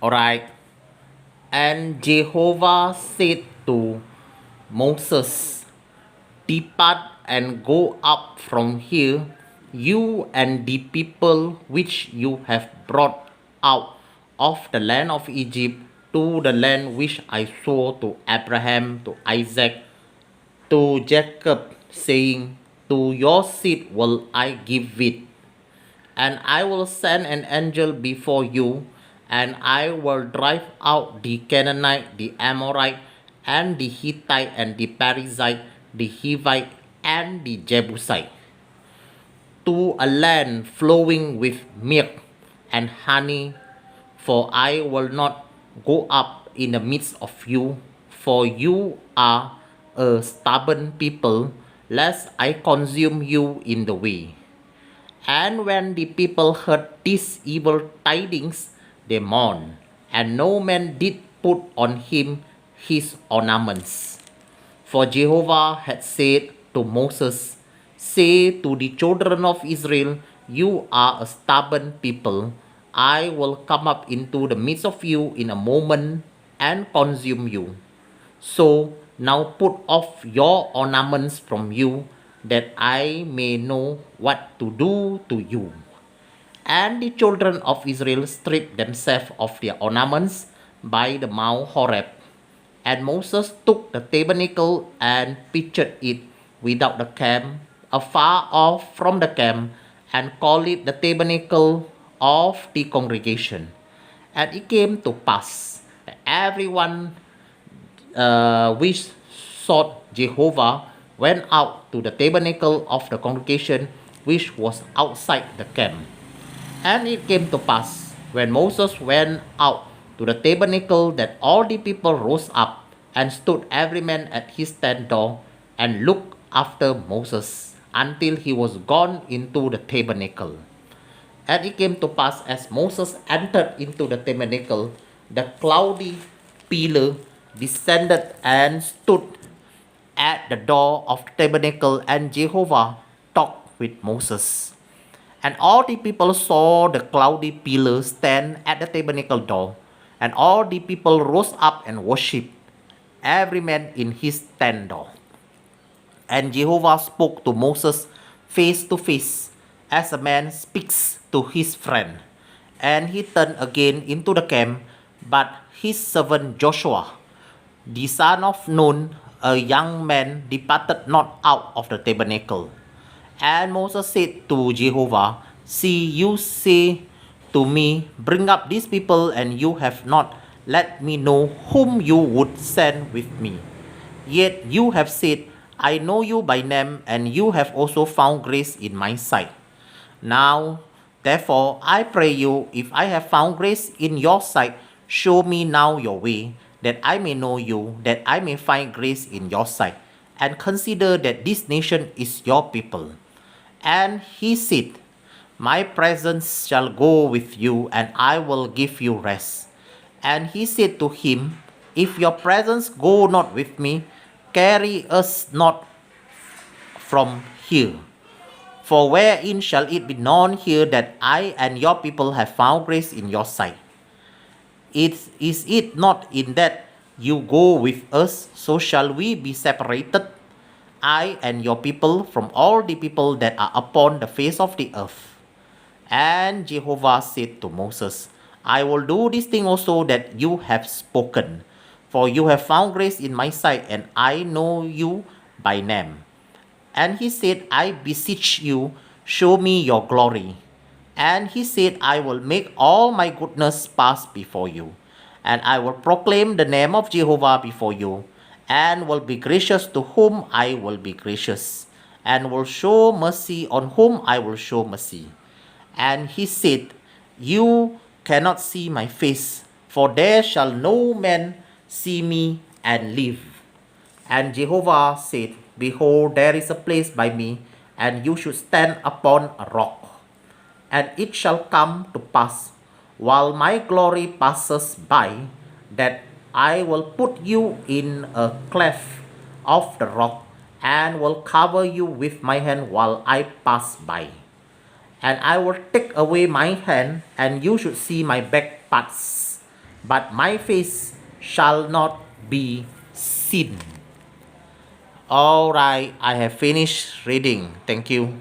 Alright. And Jehovah said to Moses, Depart and go up from here, you and the people which you have brought out of the land of Egypt to the land which I swore to Abraham, to Isaac, to Jacob, saying, To your seed will I give it. And I will send an angel before you, and I will drive out the Canaanite, the Amorite, and the Hittite, and the Perizzite, the Hivite, and the Jebusite, to a land flowing with milk and honey, for I will not go up in the midst of you, for you are a stubborn people, lest I consume you in the way. And when the people heard these evil tidings, they mourned, and no man did put on him his ornaments. For Jehovah had said to Moses, Say to the children of Israel, You are a stubborn people. I will come up into the midst of you in a moment and consume you. So now put off your ornaments from you, that I may know what to do to you. And the children of Israel stripped themselves of their ornaments by the Mount Horeb. And Moses took the tabernacle and pitched it without the camp, afar off from the camp, and called it the tabernacle of the congregation. And it came to pass that everyone which sought Jehovah went out to the tabernacle of the congregation which was outside the camp. And it came to pass, when Moses went out to the tabernacle, that all the people rose up and stood every man at his tent door and looked after Moses until he was gone into the tabernacle. And it came to pass, as Moses entered into the tabernacle, the cloudy pillar descended and stood at the door of the tabernacle, and Jehovah talked with Moses. And all the people saw the cloudy pillar stand at the tabernacle door, and all the people rose up and worshipped, every man in his tent door. And Jehovah spoke to Moses face to face, as a man speaks to his friend. And he turned again into the camp, but his servant Joshua, the son of Nun, a young man, departed not out of the tabernacle. And Moses said to Jehovah, See, you say to me, Bring up these people, and you have not let me know whom you would send with me. Yet you have said, I know you by name, and you have also found grace in my sight. Now, therefore, I pray you, if I have found grace in your sight, show me now your way, that I may know you, that I may find grace in your sight, and consider that this nation is your people. And he said, My presence shall go with you, and I will give you rest. And he said to him, If your presence go not with me, carry us not from here. For wherein shall it be known here that I and your people have found grace in your sight? Is it not in that you go with us, so shall we be separated, I and your people, from all the people that are upon the face of the earth? And Jehovah said to Moses, I will do this thing also that you have spoken, for you have found grace in my sight, and I know you by name. And he said, I beseech you, show me your glory. And he said, I will make all my goodness pass before you, and I will proclaim the name of Jehovah before you, and will be gracious to whom I will be gracious, and will show mercy on whom I will show mercy. And he said, You cannot see my face, for there shall no man see me and live. And Jehovah said, Behold, there is a place by me, and you should stand upon a rock. And it shall come to pass, while my glory passes by, that I will put you in a cleft of the rock, and will cover you with my hand while I pass by. And I will take away my hand, and you should see my back parts, but my face shall not be seen. All right, I have finished reading. Thank you.